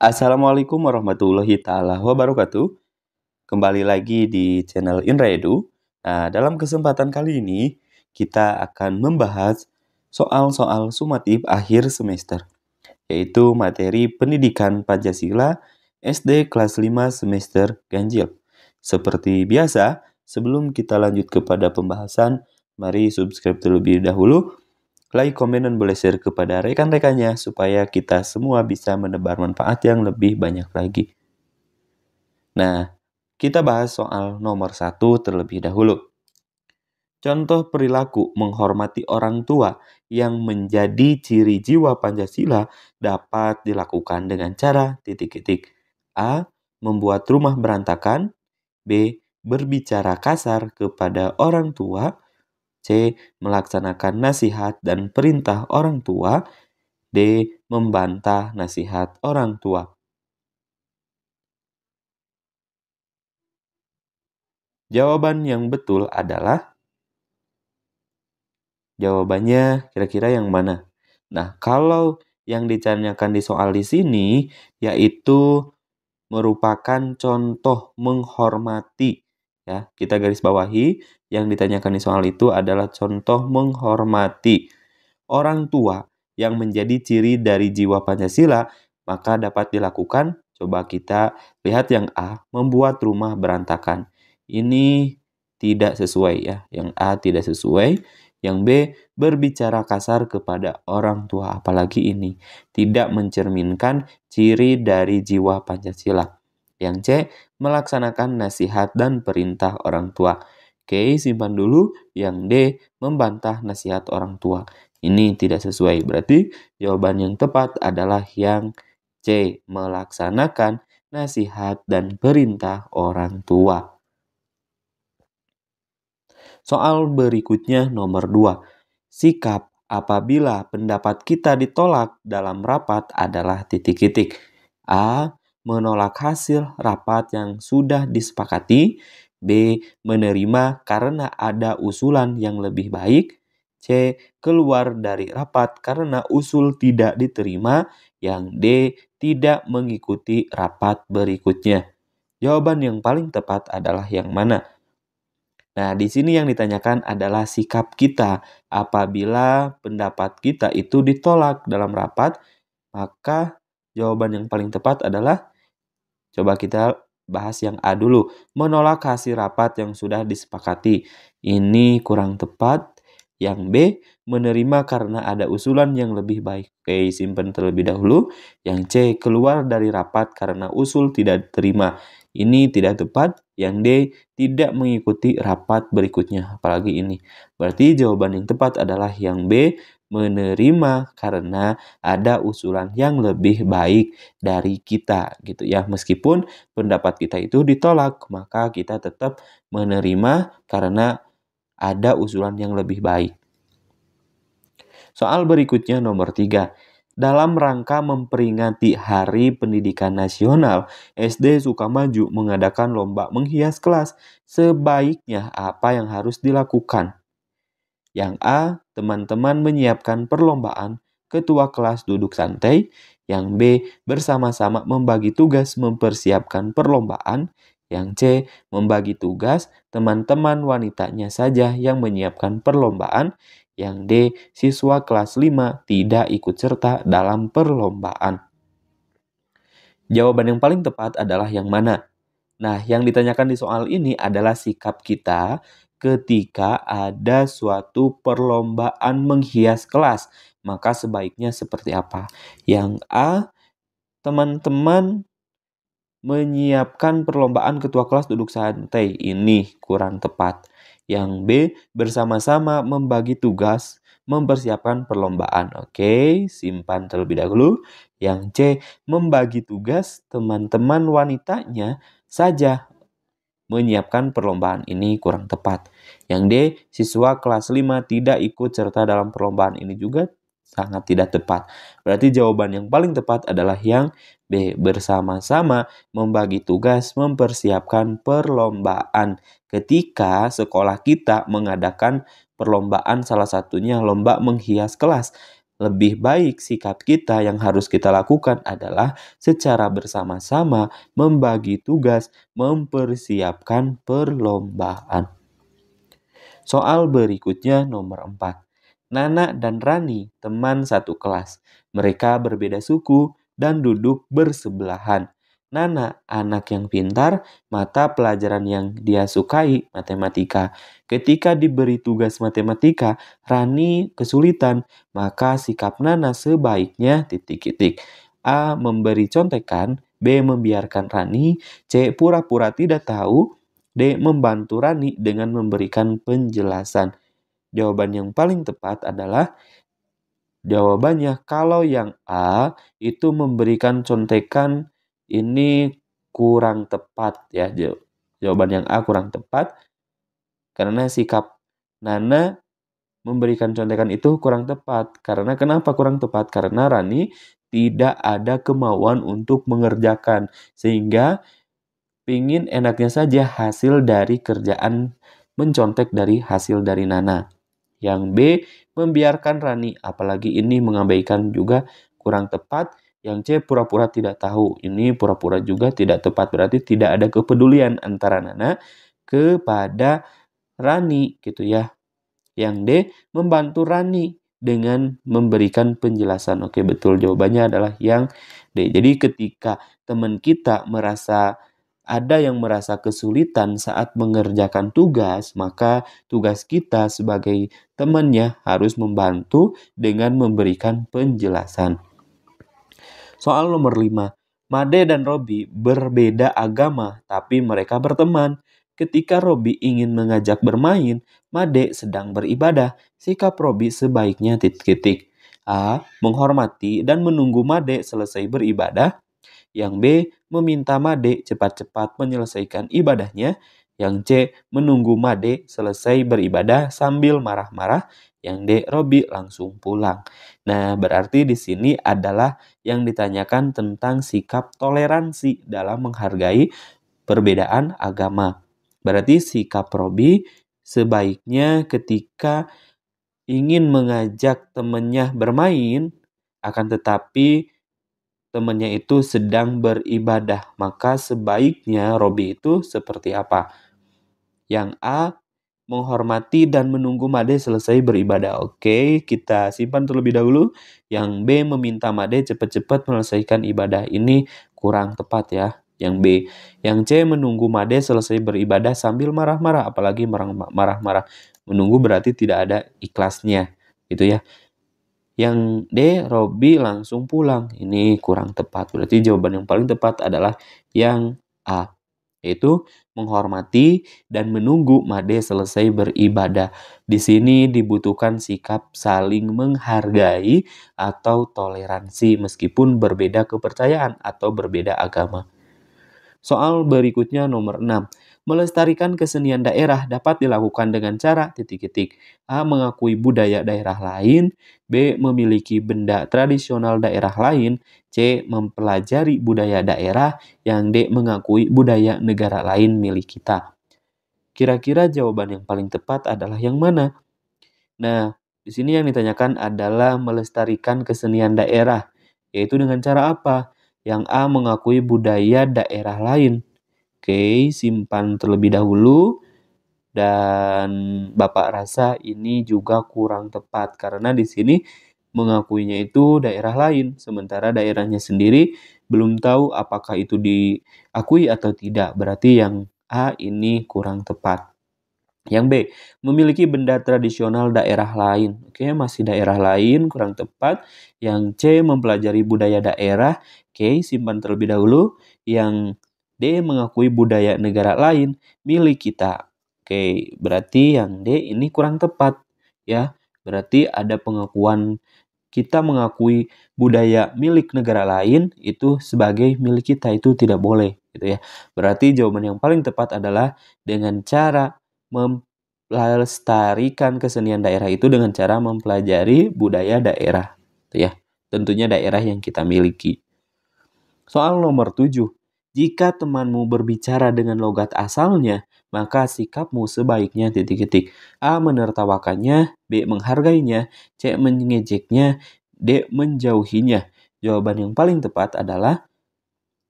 Assalamualaikum warahmatullahi taala wabarakatuh. Kembali lagi di channel Indra Edu. Nah, dalam kesempatan kali ini kita akan membahas soal-soal sumatif akhir semester, yaitu materi pendidikan Pancasila SD kelas 5 semester ganjil. Seperti biasa, sebelum kita lanjut kepada pembahasan, mari subscribe terlebih dahulu, like, komen, dan boleh share kepada rekan-rekannya supaya kita semua bisa menebar manfaat yang lebih banyak lagi. Nah, kita bahas soal nomor 1 terlebih dahulu. Contoh perilaku menghormati orang tua yang menjadi ciri jiwa Pancasila dapat dilakukan dengan cara titik-titik. A. Membuat rumah berantakan. B. Berbicara kasar kepada orang tua. C. Melaksanakan nasihat dan perintah orang tua. D. Membantah nasihat orang tua. Jawaban yang betul adalah jawabannya kira-kira yang mana? Nah, kalau yang ditanyakan di soal di sini yaitu merupakan contoh menghormati, ya. Kita garis bawahi, yang ditanyakan di soal itu adalah contoh menghormati orang tua yang menjadi ciri dari jiwa Pancasila, maka dapat dilakukan. Coba kita lihat yang A, membuat rumah berantakan. Ini tidak sesuai, ya. Yang A tidak sesuai. Yang B, berbicara kasar kepada orang tua, apalagi ini tidak mencerminkan ciri dari jiwa Pancasila. Yang C, melaksanakan nasihat dan perintah orang tua. Oke, simpan dulu. Yang D, membantah nasihat orang tua. Ini tidak sesuai. Berarti jawaban yang tepat adalah yang C, melaksanakan nasihat dan perintah orang tua. Soal berikutnya nomor 2. Sikap apabila pendapat kita ditolak dalam rapat adalah titik-titik. A. Menolak hasil rapat yang sudah disepakati. B. Menerima karena ada usulan yang lebih baik. C. Keluar dari rapat karena usul tidak diterima. Yang D. Tidak mengikuti rapat berikutnya. Jawaban yang paling tepat adalah yang mana? Nah, di sini yang ditanyakan adalah sikap kita apabila pendapat kita itu ditolak dalam rapat, maka jawaban yang paling tepat adalah, coba kita bahas yang A dulu, menolak hasil rapat yang sudah disepakati. Ini kurang tepat. Yang B, menerima karena ada usulan yang lebih baik. Oke, simpan terlebih dahulu. Yang C, keluar dari rapat karena usul tidak diterima. Ini tidak tepat. Yang D, tidak mengikuti rapat berikutnya, apalagi ini. Berarti jawaban yang tepat adalah yang B, menerima karena ada usulan yang lebih baik dari kita, gitu ya. Meskipun pendapat kita itu ditolak, maka kita tetap menerima karena ada usulan yang lebih baik. Soal berikutnya nomor 3. Dalam rangka memperingati Hari Pendidikan Nasional, SD Sukamaju mengadakan lomba menghias kelas. Sebaiknya apa yang harus dilakukan? Yang A, teman-teman menyiapkan perlombaan, ketua kelas duduk santai. Yang B, bersama-sama membagi tugas mempersiapkan perlombaan. Yang C, membagi tugas, teman-teman wanitanya saja yang menyiapkan perlombaan. Yang D, siswa kelas 5 tidak ikut serta dalam perlombaan. Jawaban yang paling tepat adalah yang mana? Nah, yang ditanyakan di soal ini adalah sikap kita ketika ada suatu perlombaan menghias kelas. Maka sebaiknya seperti apa? Yang A, teman-teman menyiapkan perlombaan ketua kelas duduk santai. Ini kurang tepat. Yang B, bersama-sama membagi tugas mempersiapkan perlombaan. Oke, simpan terlebih dahulu. Yang C, membagi tugas teman-teman wanitanya saja menyiapkan perlombaan. Ini kurang tepat. Yang D, siswa kelas 5 tidak ikut serta dalam perlombaan. Ini juga sangat tidak tepat. Berarti jawaban yang paling tepat adalah yang B, bersama-sama membagi tugas mempersiapkan perlombaan. Ketika sekolah kita mengadakan perlombaan, salah satunya lomba menghias kelas. Lebih baik sikap kita yang harus kita lakukan adalah secara bersama-sama membagi tugas, mempersiapkan perlombaan. Soal berikutnya nomor 4. Nana dan Rani teman satu kelas. Mereka berbeda suku dan duduk bersebelahan. Nana, anak yang pintar, mata pelajaran yang dia sukai, matematika. Ketika diberi tugas matematika, Rani kesulitan, maka sikap Nana sebaiknya titik-titik. A. Memberi contekan, B. Membiarkan Rani, C. Pura-pura tidak tahu, D. Membantu Rani dengan memberikan penjelasan. Jawaban yang paling tepat adalah jawabannya kalau yang A itu memberikan contekan ini kurang tepat ya. Jawaban yang A kurang tepat karena sikap Nana memberikan contekan itu kurang tepat. Karena kenapa kurang tepat? Karena Rani tidak ada kemauan untuk mengerjakan sehingga pingin enaknya saja hasil dari kerjaan mencontek dari hasil dari Nana. Yang B, membiarkan Rani, apalagi ini mengabaikan juga kurang tepat. Yang C, pura-pura tidak tahu. Ini pura-pura juga tidak tepat, berarti tidak ada kepedulian antara Nana kepada Rani gitu ya. Yang D, membantu Rani dengan memberikan penjelasan. Oke, betul, jawabannya adalah yang D. Jadi ketika teman kita ada yang merasa kesulitan saat mengerjakan tugas, maka tugas kita sebagai temannya harus membantu dengan memberikan penjelasan. Soal nomor 5. Made dan Robi berbeda agama, tapi mereka berteman. Ketika Robi ingin mengajak bermain, Made sedang beribadah. Sikap Robi sebaiknya titik-titik. A. Menghormati dan menunggu Made selesai beribadah. Yang B. Meminta Made cepat-cepat menyelesaikan ibadahnya. Yang C. Menunggu Made selesai beribadah sambil marah-marah. Yang D. Robi langsung pulang. Nah, berarti di sini adalah yang ditanyakan tentang sikap toleransi dalam menghargai perbedaan agama. Berarti sikap Robi sebaiknya ketika ingin mengajak temannya bermain, akan tetapi temannya itu sedang beribadah, maka sebaiknya Robi itu seperti apa? Yang A, menghormati dan menunggu Made selesai beribadah. Oke, kita simpan terlebih dahulu. Yang B, meminta Made cepat-cepat menyelesaikan ibadah. Ini kurang tepat ya. Yang B. Yang C, menunggu Made selesai beribadah sambil marah-marah. Apalagi marah-marah. Menunggu berarti tidak ada ikhlasnya. Gitu ya. Yang D, Robi langsung pulang. Ini kurang tepat. Berarti jawaban yang paling tepat adalah yang A, yaitu menghormati dan menunggu Made selesai beribadah. Di sini dibutuhkan sikap saling menghargai atau toleransi meskipun berbeda kepercayaan atau berbeda agama. Soal berikutnya nomor 6. Melestarikan kesenian daerah dapat dilakukan dengan cara titik-titik. A. Mengakui budaya daerah lain. B. Memiliki benda tradisional daerah lain. C. Mempelajari budaya daerah. Yang D. Mengakui budaya negara lain milik kita. Kira-kira jawaban yang paling tepat adalah yang mana? Nah, di sini yang ditanyakan adalah melestarikan kesenian daerah. Yaitu dengan cara apa? Yang A. Mengakui budaya daerah lain. Oke, simpan terlebih dahulu. Dan Bapak rasa ini juga kurang tepat. Karena di sini mengakuinya itu daerah lain. Sementara daerahnya sendiri belum tahu apakah itu diakui atau tidak. Berarti yang A ini kurang tepat. Yang B, memiliki benda tradisional daerah lain. Oke, masih daerah lain, kurang tepat. Yang C, mempelajari budaya daerah. Oke, simpan terlebih dahulu. Yang D, mengakui budaya negara lain milik kita. Oke, berarti yang D ini kurang tepat. Ya, berarti ada pengakuan kita mengakui budaya milik negara lain itu sebagai milik kita, itu tidak boleh gitu ya. Berarti jawaban yang paling tepat adalah dengan cara melestarikan kesenian daerah itu dengan cara mempelajari budaya daerah, gitu ya. Tentunya daerah yang kita miliki. Soal nomor 7. Jika temanmu berbicara dengan logat asalnya, maka sikapmu sebaiknya titik-titik. A. Menertawakannya, B. Menghargainya, C. Mengejeknya, D. Menjauhinya. Jawaban yang paling tepat adalah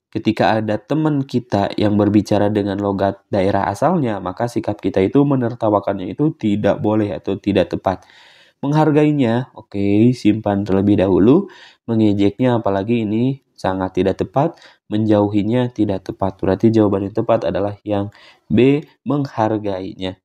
ketika ada teman kita yang berbicara dengan logat daerah asalnya, maka sikap kita itu menertawakannya itu tidak boleh atau tidak tepat. Menghargainya, oke, simpan terlebih dahulu. Mengejeknya, apalagi ini sangat tidak tepat. Menjauhinya tidak tepat. Berarti jawaban yang tepat adalah yang B, menghargainya.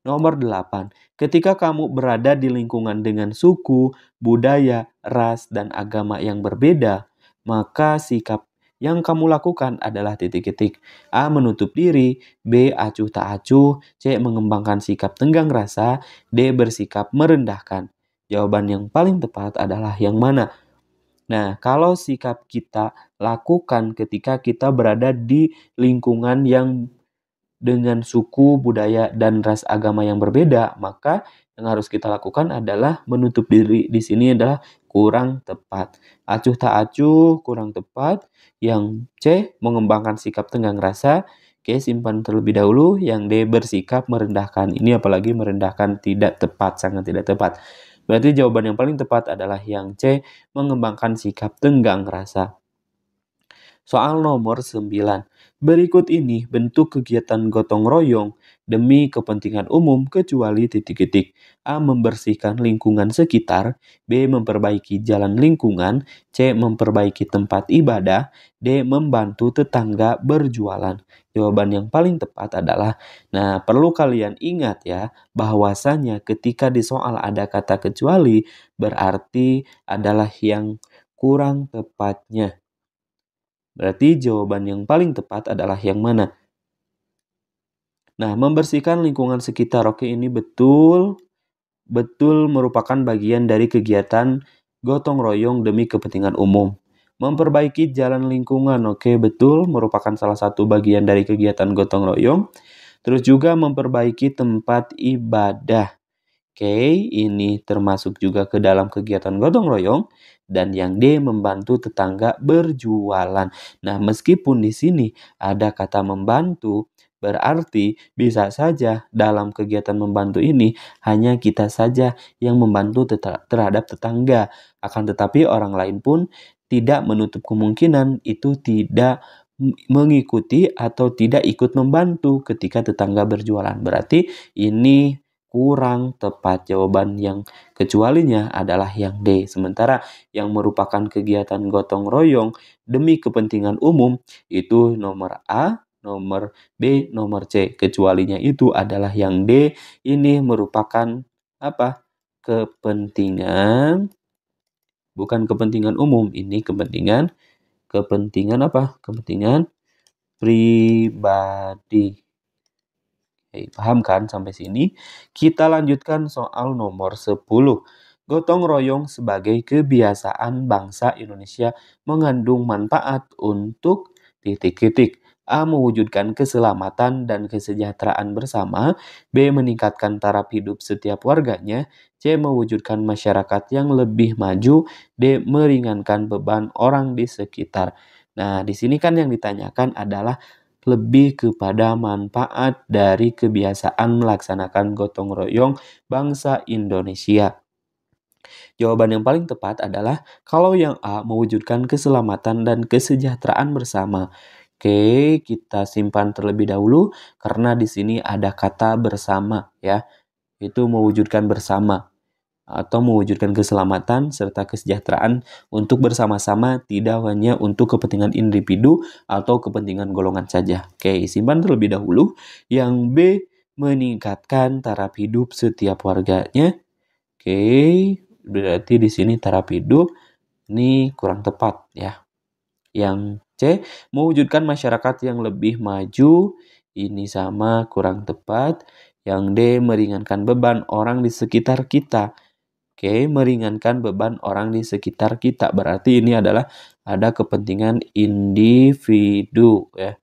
Nomor 8. Ketika kamu berada di lingkungan dengan suku, budaya, ras, dan agama yang berbeda, maka sikap yang kamu lakukan adalah titik-titik. A. Menutup diri. B. Acuh tak acuh. C. Mengembangkan sikap tenggang rasa. D. Bersikap merendahkan. Jawaban yang paling tepat adalah yang mana? Nah, kalau sikap kita lakukan ketika kita berada di lingkungan yang dengan suku, budaya, dan ras agama yang berbeda, maka yang harus kita lakukan adalah menutup diri. Di sini adalah kurang tepat. Acuh tak acuh, kurang tepat. Yang C, mengembangkan sikap tenggang rasa. Oke, simpan terlebih dahulu. Yang D, bersikap merendahkan. Ini apalagi merendahkan tidak tepat, sangat tidak tepat. Berarti jawaban yang paling tepat adalah yang C, mengembangkan sikap tenggang rasa. Soal nomor 9. Berikut ini bentuk kegiatan gotong royong demi kepentingan umum kecuali titik-titik. A. Membersihkan lingkungan sekitar. B. Memperbaiki jalan lingkungan. C. Memperbaiki tempat ibadah. D. Membantu tetangga berjualan. Jawaban yang paling tepat adalah, nah perlu kalian ingat ya, bahwasanya ketika di soal ada kata kecuali, berarti adalah yang kurang tepatnya. Berarti jawaban yang paling tepat adalah yang mana? Nah, membersihkan lingkungan sekitar. Oke, ini betul merupakan bagian dari kegiatan gotong royong demi kepentingan umum. Memperbaiki jalan lingkungan. Oke, betul merupakan salah satu bagian dari kegiatan gotong royong. Terus juga memperbaiki tempat ibadah. Oke, ini termasuk juga ke dalam kegiatan gotong royong. Dan yang D, membantu tetangga berjualan. Nah, meskipun di sini ada kata membantu, berarti bisa saja dalam kegiatan membantu ini hanya kita saja yang membantu terhadap tetangga. Akan tetapi orang lain pun tidak menutup kemungkinan itu tidak mengikuti atau tidak ikut membantu ketika tetangga berjualan. Berarti ini kurang tepat. Jawaban yang kecualinya adalah yang D. Sementara yang merupakan kegiatan gotong royong demi kepentingan umum itu nomor A, nomor B, nomor C. Kecualinya itu adalah yang D. Ini merupakan apa? Kepentingan, bukan kepentingan umum. Ini kepentingan apa? Kepentingan pribadi. Paham kan sampai sini? Kita lanjutkan soal nomor 10. Gotong royong sebagai kebiasaan bangsa Indonesia mengandung manfaat untuk titik-titik. A. Mewujudkan keselamatan dan kesejahteraan bersama. B. Meningkatkan taraf hidup setiap warganya. C. Mewujudkan masyarakat yang lebih maju. D. Meringankan beban orang di sekitar. Nah, di sini kan yang ditanyakan adalah lebih kepada manfaat dari kebiasaan melaksanakan gotong royong bangsa Indonesia. Jawaban yang paling tepat adalah kalau yang A, mewujudkan keselamatan dan kesejahteraan bersama. Oke, kita simpan terlebih dahulu karena di sini ada kata bersama ya. Itu mewujudkan bersama atau mewujudkan keselamatan serta kesejahteraan untuk bersama-sama, tidak hanya untuk kepentingan individu atau kepentingan golongan saja. Oke, simpan terlebih dahulu. Yang B, meningkatkan taraf hidup setiap warganya. Oke, berarti di sini taraf hidup ini kurang tepat ya. Yang C, mewujudkan masyarakat yang lebih maju. Ini sama, kurang tepat. Yang D, meringankan beban orang di sekitar kita. Oke, meringankan beban orang di sekitar kita. Berarti ini adalah ada kepentingan individu ya,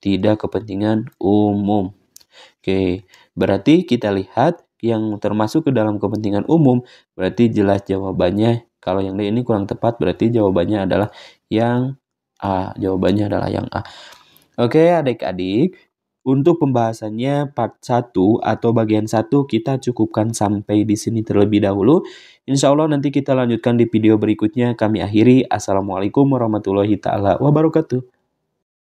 tidak kepentingan umum. Oke, berarti kita lihat yang termasuk ke dalam kepentingan umum, berarti jelas jawabannya. Kalau yang D ini kurang tepat, berarti jawabannya adalah yang A. Jawabannya adalah yang A. Oke, adik-adik. Untuk pembahasannya part 1 atau bagian 1 kita cukupkan sampai di sini terlebih dahulu. Insya Allah nanti kita lanjutkan di video berikutnya. Kami akhiri. Assalamualaikum warahmatullahi taala wabarakatuh.